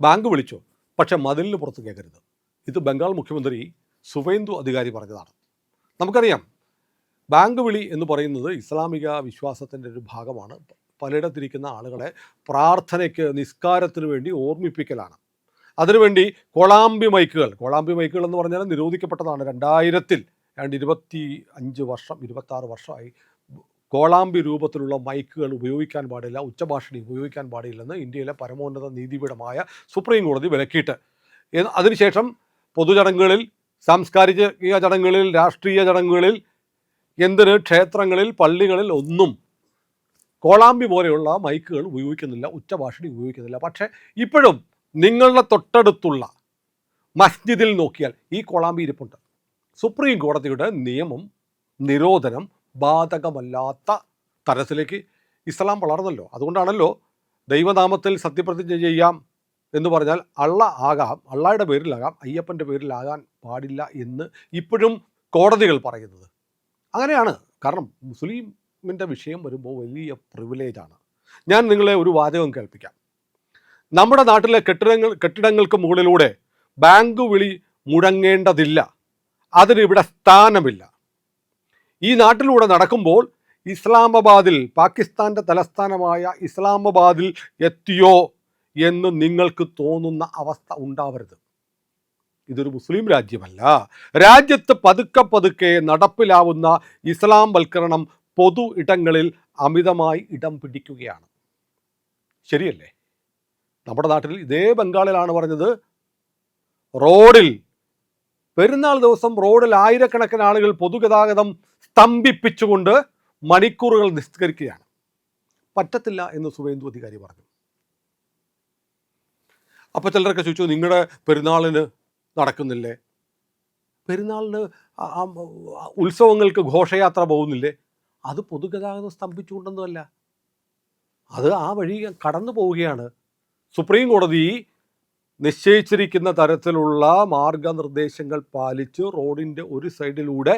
Bank വിളിച്ചു, പക്ഷേ മതിലിന് പുറത്ത് കേൾക്കരുത്. ഇത് ബംഗാൾ മുഖ്യമന്ത്രി സുവേന്ദു അധികാരി പറഞ്ഞതാണ്. നമുക്കറിയാം, ബാങ്ക് വിളി എന്ന് പറയുന്നത് ഇസ്ലാമിക വിശ്വാസത്തിൻ്റെ ഒരു ഭാഗമാണ്. പലയിടത്തിരിക്കുന്ന ആളുകളെ പ്രാർത്ഥനയ്ക്ക്, നിസ്കാരത്തിന് വേണ്ടി ഓർമ്മിപ്പിക്കലാണ്. അതിനുവേണ്ടി കോളാമ്പി മൈക്കുകൾ എന്ന് പറഞ്ഞാൽ നിരോധിക്കപ്പെട്ടതാണ്. 26 വർഷമായി കോളാമ്പി രൂപത്തിലുള്ള മൈക്കുകൾ ഉപയോഗിക്കാൻ പാടില്ല, ഉച്ചഭാഷിണി ഉപയോഗിക്കാൻ പാടില്ലെന്ന് ഇന്ത്യയിലെ പരമോന്നത നീതിപീഠമായ സുപ്രീം കോടതി വിലക്കിയിട്ട് അതിനുശേഷം പൊതുചടങ്ങുകളിൽ, സാംസ്കാരിക ചടങ്ങുകളിൽ, രാഷ്ട്രീയ ചടങ്ങുകളിൽ, എന്തിന് ക്ഷേത്രങ്ങളിൽ, പള്ളികളിൽ ഒന്നും കോളാമ്പി പോലെയുള്ള മൈക്കുകൾ ഉപയോഗിക്കുന്നില്ല, ഉച്ചഭാഷിണി ഉപയോഗിക്കുന്നില്ല. പക്ഷേ ഇപ്പോഴും നിങ്ങളുടെ തൊട്ടടുത്തുള്ള മസ്ജിദിൽ നോക്കിയാൽ ഈ കോളാമ്പി ഇരിപ്പുണ്ട്. സുപ്രീം കോടതിയുടെ നിയമം, നിരോധനം ബാധകമല്ലാത്ത തരത്തിലേക്ക് ഇസ്ലാം വളർന്നല്ലോ. അതുകൊണ്ടാണല്ലോ ദൈവനാമത്തിൽ സത്യപ്രതിജ്ഞ ചെയ്യാം എന്ന് പറഞ്ഞാൽ അള്ളാഹയുടെ പേരിലാകാം, അയ്യപ്പൻ്റെ പേരിലാകാൻ പാടില്ല എന്ന് ഇപ്പോഴും കോടതികൾ പറയുന്നത്. അങ്ങനെയാണ്. കാരണം മുസ്ലിമിൻ്റെ വിഷയം വരുമ്പോൾ വലിയ പ്രിവിലേജാണ്. ഞാൻ നിങ്ങളെ ഒരു വാചകം കേൾപ്പിക്കാം. നമ്മുടെ നാട്ടിലെ കെട്ടിടങ്ങൾക്ക് മുകളിലൂടെ ബാങ്ക് വിളി മുഴങ്ങേണ്ടതില്ല, അതിനിവിടെ സ്ഥാനമില്ല. ഈ നാട്ടിലൂടെ നടക്കുമ്പോൾ ഇസ്ലാമാബാദിൽ, പാകിസ്ഥാൻ്റെ തലസ്ഥാനമായ ഇസ്ലാമാബാദിൽ എത്തിയോ എന്ന് നിങ്ങൾക്ക് തോന്നുന്ന അവസ്ഥ ഉണ്ടാവരുത്. ഇതൊരു മുസ്ലിം രാജ്യമല്ല. രാജ്യത്ത് പതുക്കെ നടപ്പിലാവുന്ന ഇസ്ലാം വൽക്കരണം പൊതു ഇടങ്ങളിൽ അമിതമായി ഇടം പിടിക്കുകയാണ്. ശരിയല്ലേ? നമ്മുടെ നാട്ടിൽ ഇതേ ബംഗാളിലാണ് പറഞ്ഞത്, റോഡിൽ പെരുന്നാൾ ദിവസം റോഡിൽ ആയിരക്കണക്കിന് ആളുകൾ പൊതുഗതാഗതം സ്തംഭിപ്പിച്ചുകൊണ്ട് മണിക്കൂറുകൾ നിസ്കരിക്കുകയാണ്. പറ്റത്തില്ല എന്ന് സുവേന്ദു അധികാരി പറഞ്ഞു. അപ്പോൾ ചിലരൊക്കെ ചോദിച്ചു, നിങ്ങളുടെ പെരുന്നാളിന് നടക്കുന്നില്ലേ? പെരുന്നാളിന് ഉത്സവങ്ങൾക്ക് ഘോഷയാത്ര പോകുന്നില്ലേ? അത് പൊതുഗതാഗതം സ്തംഭിച്ചുകൊണ്ടൊന്നുമല്ല, അത് ആ വഴി കടന്നു പോവുകയാണ്. സുപ്രീം കോടതി നിശ്ചയിച്ചിരിക്കുന്ന തരത്തിലുള്ള മാർഗനിർദ്ദേശങ്ങൾ പാലിച്ച് റോഡിൻ്റെ ഒരു സൈഡിലൂടെ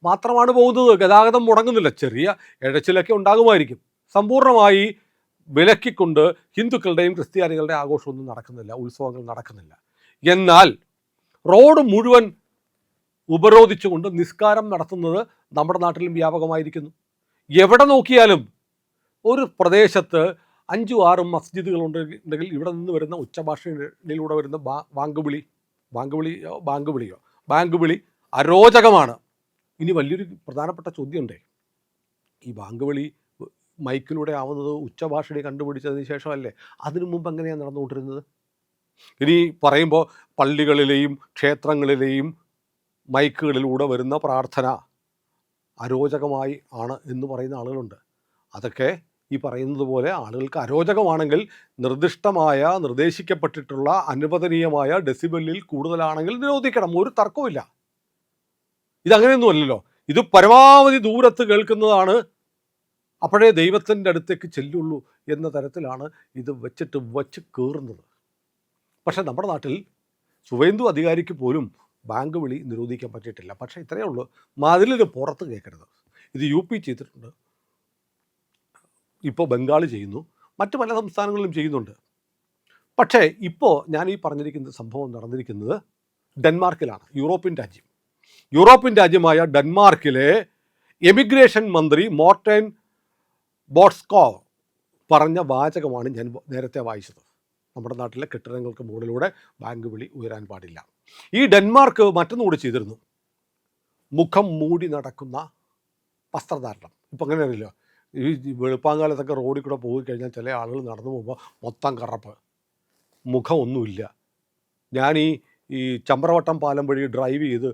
മാത്രമാണ് പോകുന്നത്. ഗതാഗതം മുടങ്ങുന്നില്ല. ചെറിയ ഇഴച്ചിലൊക്കെ ഉണ്ടാകുമായിരിക്കും. സമ്പൂർണ്ണമായി വിലക്കിക്കൊണ്ട് ഹിന്ദുക്കളുടെയും ക്രിസ്ത്യാനികളുടെ ആഘോഷമൊന്നും നടക്കുന്നില്ല, ഉത്സവങ്ങൾ നടക്കുന്നില്ല. എന്നാൽ റോഡ് മുഴുവൻ ഉപരോധിച്ചുകൊണ്ട് നിസ്കാരം നടത്തുന്നത് നമ്മുടെ നാട്ടിലും വ്യാപകമായിരിക്കുന്നു. എവിടെ നോക്കിയാലും ഒരു പ്രദേശത്ത് 5-6 മസ്ജിദുകളുണ്ടെങ്കിൽ ഇവിടെ നിന്ന് വരുന്ന ഉച്ചഭാഷണിയിലൂടെ വരുന്ന ബാങ്ക് വിളി അരോചകമാണ്. ഇനി വലിയൊരു പ്രധാനപ്പെട്ട ചോദ്യമുണ്ടേ, ഈ ബാങ്ക് വിളി മൈക്കിലൂടെ ആവുന്നത് ഉച്ചഭാഷണി കണ്ടുപിടിച്ചതിന് ശേഷമല്ലേ? അതിനു മുമ്പ് എങ്ങനെയാണ് നടന്നുകൊണ്ടിരുന്നത്? ഇനി പറയുമ്പോൾ പള്ളികളിലെയും ക്ഷേത്രങ്ങളിലെയും മൈക്കുകളിലൂടെ വരുന്ന പ്രാർത്ഥന അരോചകമായി ആണ് എന്ന് പറയുന്ന ആളുകളുണ്ട്. അതൊക്കെ ഈ പറയുന്നത് പോലെ ആളുകൾക്ക് അരോചകമാണെങ്കിൽ നിർദ്ദേശിക്കപ്പെട്ടിട്ടുള്ള അനുവദനീയമായ ഡെസിബലിൽ കൂടുതലാണെങ്കിൽ നിരോധിക്കണം, ഒരു തർക്കവുമില്ല. ഇതങ്ങനെയൊന്നും അല്ലല്ലോ. ഇത് പരമാവധി ദൂരത്ത് കേൾക്കുന്നതാണ്, അപ്പോഴേ ദൈവത്തിൻ്റെ അടുത്തേക്ക് ചെല്ലുള്ളൂ എന്ന തരത്തിലാണ് ഇത് വച്ച് കയറുന്നത്. പക്ഷേ നമ്മുടെ നാട്ടിൽ സുവേന്ദു അധികാരിക്ക് പോലും ബാങ്ക് വിളി നിരോധിക്കാൻ പറ്റിയിട്ടില്ല. പക്ഷേ ഇത്രയേ ഉള്ളൂ, മതിലിന് പുറത്ത് കേൾക്കരുത്. ഇത് UP ചെയ്തിട്ടുണ്ട്, ഇപ്പോൾ ബംഗാൾ ചെയ്യുന്നു, മറ്റ് പല സംസ്ഥാനങ്ങളിലും ചെയ്യുന്നുണ്ട്. പക്ഷേ ഇപ്പോൾ ഞാൻ ഈ പറഞ്ഞിരിക്കുന്ന സംഭവം നടന്നിരിക്കുന്നത് ഡെൻമാർക്കിലാണ്. യൂറോപ്യൻ രാജ്യമായ ഡെൻമാർക്കിലെ എമിഗ്രേഷൻ മന്ത്രി മോർട്ടൻ ബോട്സ്കോവ് പറഞ്ഞ വാചകമാണ് ഞാൻ നേരത്തെ വായിച്ചത്. നമ്മുടെ നാട്ടിലെ കെട്ടിടങ്ങൾക്ക് മുകളിലൂടെ ബാങ്ക് വിളി ഉയരാൻ പാടില്ല. ഈ ഡെൻമാർക്ക് മറ്റൊന്നുകൂടി ചെയ്തിരുന്നു, മുഖം മൂടി നടക്കുന്ന വസ്ത്രധാരണം. ഇപ്പം അങ്ങനെ അറിയില്ല, ഈ വെളുപ്പാങ്കാലത്തൊക്കെ റോഡിൽ കൂടെ പോയി കഴിഞ്ഞാൽ ചില ആളുകൾ നടന്നു പോകുമ്പോൾ മൊത്തം കറപ്പ്, മുഖം ഒന്നുമില്ല. ഞാൻ ഈ ചമ്പ്രവട്ടം പാലം വഴി ഡ്രൈവ് ചെയ്ത്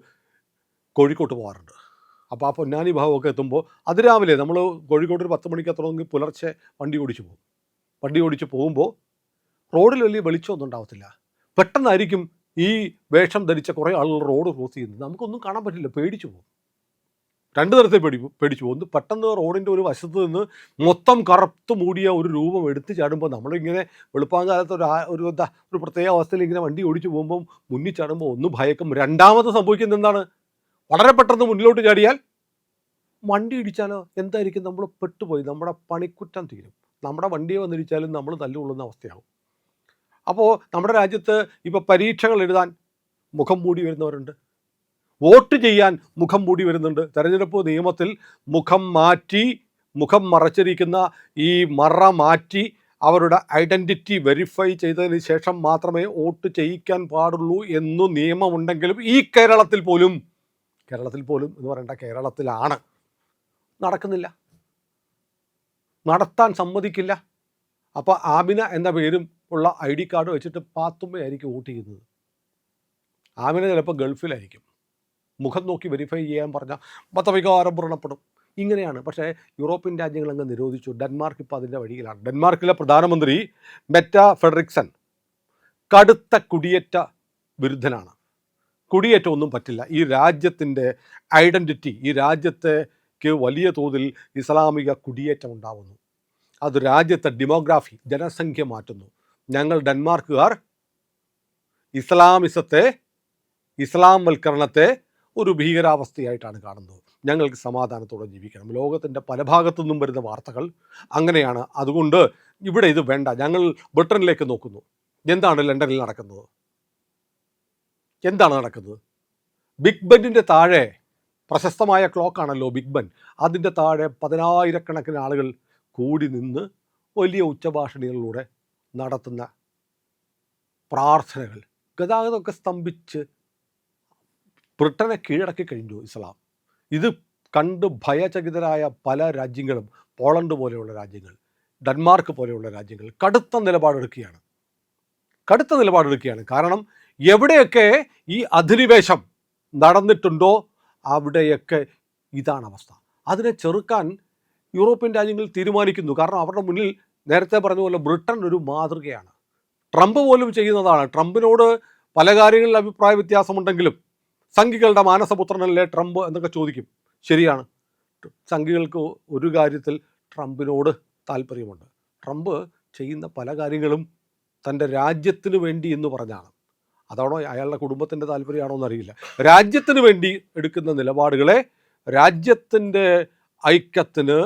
കോഴിക്കോട്ട് പോകാറുണ്ട്. അപ്പോൾ ആ പൊന്നാനി ഭാഗമൊക്കെ എത്തുമ്പോൾ അതിരാവിലെ നമ്മൾ കോഴിക്കോട്ട് ഒരു 10 മണിക്ക് എത്തണമെങ്കിൽ പുലർച്ചെ വണ്ടി ഓടിച്ച് പോകുമ്പോൾ റോഡിൽ വലിയ വെളിച്ചമൊന്നും ഉണ്ടാകത്തില്ല. പെട്ടെന്നായിരിക്കും ഈ വേഷം ധരിച്ച കുറേ ആളുകൾ റോഡ് ക്രോസ് ചെയ്യുന്നത്. നമുക്കൊന്നും കാണാൻ പറ്റില്ല, പേടിച്ചു പോകും. 2 തരത്തിൽ പേടിച്ചു പോകും. ഒന്ന്, പെട്ടെന്ന് റോഡിൻ്റെ ഒരു വശത്ത് നിന്ന് മൊത്തം കറുത്ത് മൂടിയ ഒരു രൂപം എടുത്ത് ചാടുമ്പോൾ നമ്മളിങ്ങനെ വെളുപ്പാങ്കാലത്ത് ഒരു പ്രത്യേക അവസ്ഥയിൽ ഇങ്ങനെ വണ്ടി ഓടിച്ചു പോകുമ്പം മുന്നിൽ ചാടുമ്പോൾ ഒന്ന് ഭയക്കും. രണ്ടാമത് സംഭവിക്കുന്നത് എന്താണ്? വളരെ പെട്ടെന്ന് മുന്നിലോട്ട് ചാടിയാൽ വണ്ടി ഇടിച്ചാലോ എന്തായിരിക്കും? നമ്മൾ പെട്ടുപോയി, നമ്മുടെ പണിക്കുറ്റം തീരും. നമ്മുടെ വണ്ടിയെ വന്നിടിച്ചാലും നമ്മൾ തല്ലുകൊള്ളുന്ന അവസ്ഥയാകും. അപ്പോൾ നമ്മുടെ രാജ്യത്ത് ഇപ്പോൾ പരീക്ഷകൾ എഴുതാൻ മുഖം മൂടി വരുന്നവരുണ്ട്, വോട്ട് ചെയ്യാൻ മുഖം മൂടി വരുന്നുണ്ട്. തെരഞ്ഞെടുപ്പ് നിയമത്തിൽ മുഖം മറച്ചിരിക്കുന്ന ഈ മറ മാറ്റി അവരുടെ ഐഡൻറ്റിറ്റി വെരിഫൈ ചെയ്തതിന് ശേഷം മാത്രമേ വോട്ട് ചെയ്യിക്കാൻ പാടുള്ളൂ എന്നു നിയമമുണ്ടെങ്കിലും ഈ കേരളത്തിൽ പോലും എന്ന് പറയേണ്ട കേരളത്തിലാണ് നടക്കുന്നില്ല, നടത്താൻ സമ്മതിക്കില്ല. അപ്പോൾ ആമിന എന്ന പേരും ഉള്ള ID കാർഡ് വെച്ചിട്ട് പാത്തുമ്മയായിരിക്കും വോട്ട് ചെയ്യുന്നത്. ആമിന ചിലപ്പോൾ ഗൾഫിലായിരിക്കും. മുഖം നോക്കി വെരിഫൈ ചെയ്യാൻ പറഞ്ഞാൽ മതവികാരം വ്രണപ്പെടും. ഇങ്ങനെയാണ്. പക്ഷേ യൂറോപ്യൻ രാജ്യങ്ങൾ അങ്ങ് നിരോധിച്ചു. ഡെൻമാർക്ക് ഇപ്പോൾ അതിൻ്റെ വഴിയിലാണ്. ഡെൻമാർക്കിലെ പ്രധാനമന്ത്രി മെറ്റ ഫ്രെഡറിക്സൺ കടുത്ത കുടിയേറ്റ വിരുദ്ധനാണ്. കുടിയേറ്റം ഒന്നും പറ്റില്ല. ഈ രാജ്യത്തിൻ്റെ ഐഡൻറ്റിറ്റി, ഈ രാജ്യത്തേക്ക് വലിയ തോതിൽ ഇസ്ലാമിക കുടിയേറ്റം ഉണ്ടാവുന്നു. അത് രാജ്യത്തെ ഡെമോഗ്രാഫി, ജനസംഖ്യ മാറ്റുന്നു. ഞങ്ങൾ ഡെൻമാർക്കുകാർ ഇസ്ലാം വൽക്കരണത്തെ ഒരു ഭീകരാവസ്ഥയായിട്ടാണ് കാണുന്നത്. ഞങ്ങൾക്ക് സമാധാനത്തോടെ ജീവിക്കണം. ലോകത്തിൻ്റെ പല ഭാഗത്തു നിന്നും വരുന്ന വാർത്തകൾ അങ്ങനെയാണ്. അതുകൊണ്ട് ഇവിടെ ഇത് വേണ്ട. ഞങ്ങൾ ബ്രിട്ടനിലേക്ക് നോക്കുന്നു. എന്താണ് ലണ്ടനിൽ നടക്കുന്നത്? എന്താണ് നടക്കുന്നത്? ബിഗ് ബെന്നിൻ്റെ താഴെ, പ്രശസ്തമായ ക്ലോക്കാണല്ലോ ബിഗ് ബെൻ, അതിൻ്റെ താഴെ 10,000-കണക്കിന് ആളുകൾ കൂടി നിന്ന് വലിയ ഉച്ചഭാഷണികളിലൂടെ നടത്തുന്ന പ്രാർത്ഥനകൾ, ഗതാഗതമൊക്കെ സ്തംഭിച്ച് ബ്രിട്ടനെ കീഴടക്കി കഴിഞ്ഞു ഇസ്ലാം. ഇത് കണ്ട് ഭയചകിതരായ പല രാജ്യങ്ങളും, പോളണ്ട് പോലെയുള്ള രാജ്യങ്ങൾ, ഡെൻമാർക്ക് പോലെയുള്ള രാജ്യങ്ങൾ കടുത്ത നിലപാടെടുക്കുകയാണ്. കാരണം എവിടെയൊക്കെ ഈ അധിനിവേശം നടന്നിട്ടുണ്ടോ അവിടെയൊക്കെ ഇതാണ് അവസ്ഥ. അതിനെ ചെറുക്കാൻ യൂറോപ്യൻ രാജ്യങ്ങൾ തീരുമാനിക്കുന്നു. കാരണം അവരുടെ മുന്നിൽ നേരത്തെ പറഞ്ഞ പോലെ ബ്രിട്ടൻ ഒരു മാതൃകയാണ്. ട്രംപ് പോലും ചെയ്യുന്നതാണ്. ട്രംപിനോട് പല കാര്യങ്ങളിൽ അഭിപ്രായ വ്യത്യാസമുണ്ടെങ്കിലും സംഘികളുടെ മാനസപുത്രനല്ലേ ട്രംപ് എന്നൊക്കെ ചോദിക്കും. ശരിയാണ്, സംഘികൾക്ക് ഒരു കാര്യത്തിൽ ട്രംപിനോട് താല്പര്യമുണ്ട്. ട്രംപ് ചെയ്യുന്ന പല കാര്യങ്ങളും തൻ്റെ രാജ്യത്തിന് വേണ്ടി എന്ന് പറഞ്ഞാണ്. അതാണോ അയാളുടെ കുടുംബത്തിൻ്റെ താല്പര്യമാണോ എന്നറിയില്ല. രാജ്യത്തിന് വേണ്ടി എടുക്കുന്ന നിലപാടുകളെ രാജ്യത്തിൻ്റെ ഐക്യത്തിന്,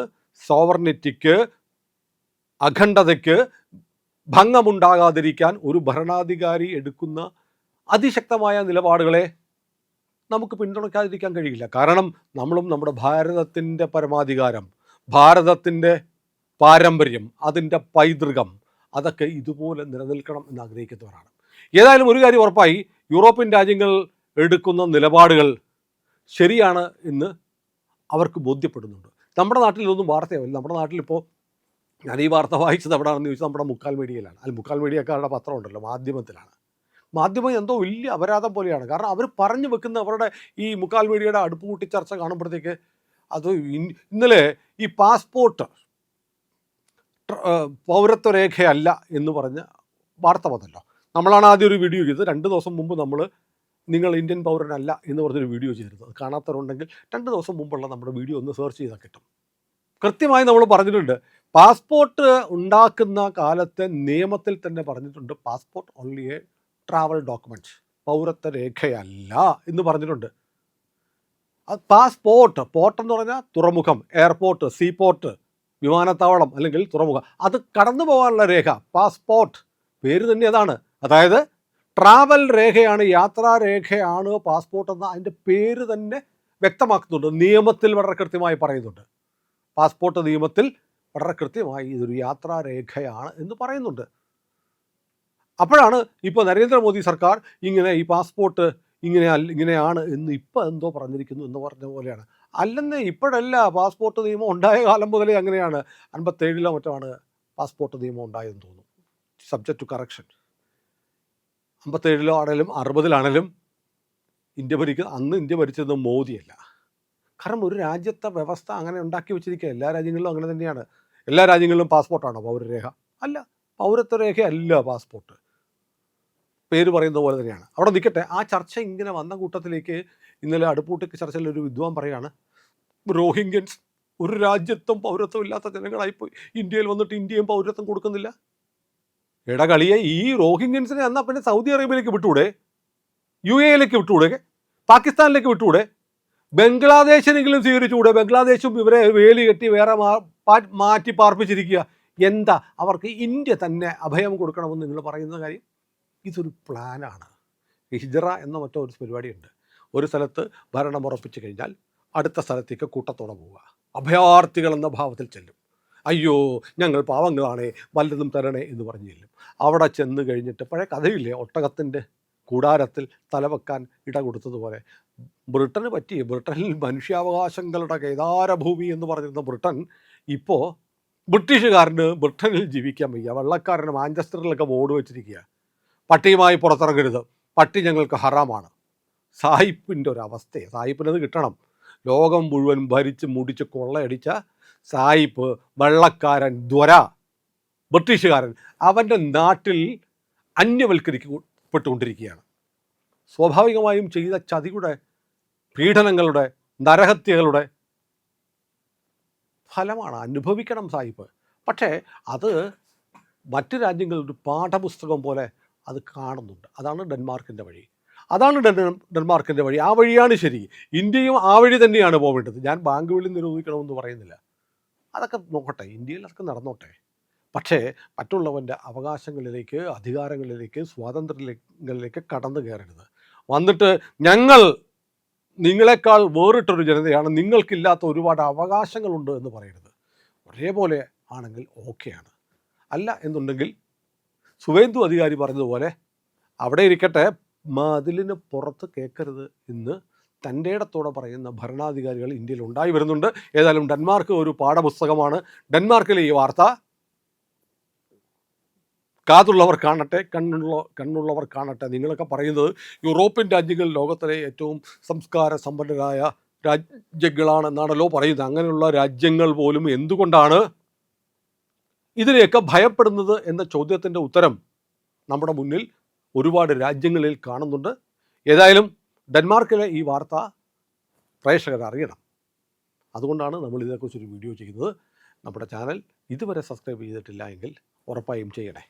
സോവർണിറ്റിക്ക്, അഖണ്ഡതയ്ക്ക് ഭംഗമുണ്ടാകാതിരിക്കാൻ ഒരു ഭരണാധികാരി എടുക്കുന്ന അതിശക്തമായ നിലപാടുകളെ നമുക്ക് പിന്തുണയ്ക്കാതിരിക്കാൻ കഴിയില്ല. കാരണം നമ്മളും നമ്മുടെ ഭാരതത്തിൻ്റെ പരമാധികാരം, ഭാരതത്തിൻ്റെ പാരമ്പര്യം, അതിൻ്റെ പൈതൃകം, അതൊക്കെ ഇതുപോലെ നിലനിൽക്കണം എന്ന് ആഗ്രഹിക്കുന്നവരാണ്. ഏതായാലും ഒരു കാര്യം ഉറപ്പായി, യൂറോപ്യൻ രാജ്യങ്ങൾ എടുക്കുന്ന നിലപാടുകൾ ശരിയാണ് എന്ന് അവർക്ക് ബോധ്യപ്പെടുന്നുണ്ട്. നമ്മുടെ നാട്ടിൽ ഇതൊന്നും വാർത്തയാവില്ല. നമ്മുടെ നാട്ടിലിപ്പോൾ ഞാൻ ഈ വാർത്ത വായിച്ചത് എവിടെയാണെന്ന് ചോദിച്ചാൽ നമ്മുടെ മുക്കാൽ മീഡിയയിലാണ്. മുക്കാൽ മീഡിയക്കാരുടെ പത്രം ഉണ്ടല്ലോ, മാധ്യമത്തിലാണ്. മാധ്യമം എന്തോ വലിയ അപരാധം പോലെയാണ്. കാരണം അവർ പറഞ്ഞു വെക്കുന്ന അവരുടെ ഈ മുക്കാൽ മീഡിയയുടെ അടുപ്പ് കൂട്ടി ചർച്ച കാണുമ്പോഴത്തേക്ക് അത് ഇന്നലെ ഈ പാസ്പോർട്ട് പൗരത്വ രേഖയല്ല എന്ന് പറഞ്ഞ് വാർത്ത വന്നല്ലോ. നമ്മളാണ് ആദ്യം ഒരു വീഡിയോ ചെയ്തത്. 2 ദിവസം മുമ്പ് നിങ്ങൾ ഇന്ത്യൻ പൗരനല്ല എന്ന് പറഞ്ഞൊരു വീഡിയോ ചെയ്തിരുന്നത്. കാണാത്തവരുണ്ടെങ്കിൽ 2 ദിവസം മുമ്പുള്ള നമ്മുടെ വീഡിയോ ഒന്ന് സെർച്ച് ചെയ്താൽ കിട്ടും. കൃത്യമായി നമ്മൾ പറഞ്ഞിട്ടുണ്ട്, പാസ്പോർട്ട് ഉണ്ടാക്കുന്ന കാലത്തെ നിയമത്തിൽ തന്നെ പറഞ്ഞിട്ടുണ്ട്, passport only A travel document, പൗരത്വ രേഖയല്ല എന്ന് പറഞ്ഞിട്ടുണ്ട്. പാസ്പോർട്ട്, പോർട്ട് എന്ന് പറഞ്ഞാൽ തുറമുഖം, എയർപോർട്ട്, സീപോർട്ട്, വിമാനത്താവളം അല്ലെങ്കിൽ തുറമുഖം, അത് കടന്നു പോകാനുള്ള രേഖ പാസ്പോർട്ട്. പേര് തന്നെ അതാണ്. അതായത് ട്രാവൽ രേഖയാണ്, യാത്രാ രേഖയാണ് പാസ്പോർട്ട് എന്ന അതിൻ്റെ പേര് തന്നെ വ്യക്തമാക്കുന്നുണ്ട്. നിയമത്തിൽ വളരെ കൃത്യമായി പറയുന്നുണ്ട്. പാസ്പോർട്ട് നിയമത്തിൽ വളരെ കൃത്യമായി ഇതൊരു യാത്രാ രേഖയാണ് എന്ന് പറയുന്നുണ്ട്. അപ്പോഴാണ് ഇപ്പോൾ നരേന്ദ്രമോദി സർക്കാർ ഇങ്ങനെ ഈ പാസ്പോർട്ട് ഇങ്ങനെയാണ് എന്ന് ഇപ്പോൾ എന്തോ പറഞ്ഞിരിക്കുന്നു എന്ന് പറഞ്ഞ പോലെയാണ്. അല്ലെന്ന് ഇപ്പോഴല്ല, പാസ്പോർട്ട് നിയമം ഉണ്ടായ കാലം മുതലേ അങ്ങനെയാണ്. 57 മറ്റാണ് പാസ്പോർട്ട് നിയമം ഉണ്ടായതെന്ന് തോന്നുന്നു, സബ്ജക്റ്റ് ടു കറക്ഷൻ. 57 ആണെങ്കിലും 60 അന്ന് ഇന്ത്യ ഭരിച്ചത് മോദിയല്ല. കാരണം ഒരു രാജ്യത്തെ വ്യവസ്ഥ അങ്ങനെ ഉണ്ടാക്കി വെച്ചിരിക്കുക. എല്ലാ രാജ്യങ്ങളിലും അങ്ങനെ തന്നെയാണ്. എല്ലാ രാജ്യങ്ങളിലും പാസ്പോർട്ടാണോ പൗരരേഖ? അല്ല, പൗരത്വ രേഖയല്ല പാസ്പോർട്ട്. പേര് പറയുന്ന പോലെ തന്നെയാണ്. അവിടെ നിൽക്കട്ടെ. ആ ചർച്ച ഇങ്ങനെ വന്ന കൂട്ടത്തിലേക്ക് ഇന്നലെ അടുപ്പൂട്ടിക്ക് ചർച്ചയിൽ ഒരു വിദ്വാൻ പറയാണ്, റോഹിംഗ്യൻസ് ഒരു രാജ്യത്തും പൗരത്വം ഇല്ലാത്ത ജനങ്ങളായിപ്പോയി, ഇന്ത്യയിൽ വന്നിട്ട് ഇന്ത്യയും പൗരത്വം കൊടുക്കുന്നില്ല. ഇടകളിയെ ഈ റോഹിംഗ്യൻസിനെ എന്നാൽ പിന്നെ സൗദി അറേബ്യയിലേക്ക് വിട്ടുകൂടെ? UAE വിട്ടുകൂടെ? പാകിസ്ഥാനിലേക്ക് വിട്ടുകൂടെ? ബംഗ്ലാദേശിനെങ്കിലും സ്വീകരിച്ചുകൂടെ? ബംഗ്ലാദേശും ഇവരെ വേലി കെട്ടി വേറെ മാറ്റി പാർപ്പിച്ചിരിക്കുക. എന്താ അവർക്ക് ഇന്ത്യ തന്നെ അഭയം കൊടുക്കണമെന്ന് നിങ്ങൾ പറയുന്ന കാര്യം? ഇതൊരു പ്ലാനാണ്. ഹിജ്റ എന്ന മറ്റൊരു പരിപാടിയുണ്ട്. ഒരു സ്ഥലത്ത് ഭരണം ഉറപ്പിച്ചു കഴിഞ്ഞാൽ അടുത്ത സ്ഥലത്തേക്ക് കൂട്ടത്തോടെ പോവുക. അഭയാർത്ഥികൾ എന്ന ഭാവത്തിൽ ചെല്ലും. അയ്യോ ഞങ്ങൾ പാവങ്ങളാണേ, വല്ലതും തരണേ എന്ന് പറഞ്ഞു ചെല്ലും. അവിടെ ചെന്ന് കഴിഞ്ഞിട്ട് പഴയ കഥയില്ലേ, ഒട്ടകത്തിൻ്റെ കൂടാരത്തിൽ തലവെക്കാൻ ഇട കൊടുത്തതുപോലെ ബ്രിട്ടന് പറ്റി. ബ്രിട്ടനിൽ മനുഷ്യാവകാശങ്ങളുടെ കേദാരഭൂമി എന്ന് പറഞ്ഞിരുന്ന ബ്രിട്ടൻ ഇപ്പോൾ ബ്രിട്ടീഷുകാരന് ബ്രിട്ടനിൽ ജീവിക്കാൻ വയ്യ. വെള്ളക്കാരന് മാഞ്ചസ്റ്ററിലൊക്കെ ബോർഡ് വെച്ചിരിക്കുക, പട്ടിയുമായി പുറത്തിറങ്ങരുത്, പട്ടി ഞങ്ങൾക്ക് ഹറാമാണ്. സായിപ്പിൻ്റെ ഒരവസ്ഥയെ, സായിപ്പിനത് കിട്ടണം. ലോകം മുഴുവൻ ഭരിച്ച് മുടിച്ച് കൊള്ളയടിച്ച സായിപ്പ്, വെള്ളക്കാരൻ, ദ്വര, ബ്രിട്ടീഷുകാരൻ അവൻ്റെ നാട്ടിൽ അന്യവൽക്കരിക്കപ്പെട്ടുകൊണ്ടിരിക്കുകയാണ്. സ്വാഭാവികമായും ചെയ്ത ചതിയുടെ, പീഡനങ്ങളുടെ, നരഹത്യകളുടെ ഫലമാണ്, അനുഭവിക്കണം സായിപ്പ്. പക്ഷേ അത് മറ്റ് രാജ്യങ്ങളുടെ പാഠപുസ്തകം പോലെ അത് കാണുന്നുണ്ട്. അതാണ് ഡെൻമാർക്കിൻ്റെ വഴി. ഡെൻമാർക്കിൻ്റെ വഴി. ആ വഴിയാണ് ശരി. ഇന്ത്യയും ആ വഴി തന്നെയാണ് പോവേണ്ടത്. ഞാൻ ബാങ്ക് വിളി നിരോധിക്കണമെന്ന് പറയുന്നില്ല. അതൊക്കെ നോക്കട്ടെ, ഇന്ത്യയിൽ അതൊക്കെ നടന്നോട്ടെ. പക്ഷേ മറ്റുള്ളവൻ്റെ അവകാശങ്ങളിലേക്ക്, അധികാരങ്ങളിലേക്ക്, സ്വാതന്ത്ര്യങ്ങളിലേക്ക് കടന്നു കയറരുത്. വന്നിട്ട് ഞങ്ങൾ നിങ്ങളെക്കാൾ വേറിട്ടൊരു ജനതയാണ്, നിങ്ങൾക്കില്ലാത്ത ഒരുപാട് അവകാശങ്ങളുണ്ട് എന്ന് പറയരുത്. ഒരേപോലെ ആണെങ്കിൽ ഓക്കെയാണ്. അല്ല എന്നുണ്ടെങ്കിൽ സുവേന്ദു അധികാരി പറഞ്ഞതുപോലെ അവിടെ ഇരിക്കട്ടെ, മതിലിന് പുറത്ത് കേൾക്കരുത് എന്ന് തൻ്റെ ഇടത്തോടെ പറയുന്ന ഭരണാധികാരികൾ ഇന്ത്യയിൽ ഉണ്ടായി വരുന്നുണ്ട്. ഏതായാലും ഡെൻമാർക്ക് ഒരു പാഠപുസ്തകമാണ്. ഡെൻമാർക്കിലെ ഈ വാർത്ത കാതുള്ളവർ കാണട്ടെ, കണ്ണുള്ളവർ കാണട്ടെ. നിങ്ങളൊക്കെ പറയുന്നത് യൂറോപ്യൻ രാജ്യങ്ങൾ ലോകത്തിലെ ഏറ്റവും സംസ്കാര സമ്പന്നരായ രാജ്യങ്ങളാണെന്നാണല്ലോ പറയുന്നത്. അങ്ങനെയുള്ള രാജ്യങ്ങൾ പോലും എന്തുകൊണ്ടാണ് ഇതിനെയൊക്കെ ഭയപ്പെടുന്നത് എന്ന ചോദ്യത്തിൻ്റെ ഉത്തരം നമ്മുടെ മുന്നിൽ ഒരുപാട് രാജ്യങ്ങളിൽ കാണുന്നുണ്ട്. ഏതായാലും ഡെൻമാർക്കിലെ ഈ വാർത്ത പ്രേക്ഷകർ അറിയണം. അതുകൊണ്ടാണ് നമ്മൾ ഇതിനെക്കുറിച്ചൊരു വീഡിയോ ചെയ്യുന്നത്. നമ്മുടെ ചാനൽ ഇതുവരെ സബ്സ്ക്രൈബ് ചെയ്തിട്ടില്ല എങ്കിൽ ഉറപ്പായും ചെയ്യണേ.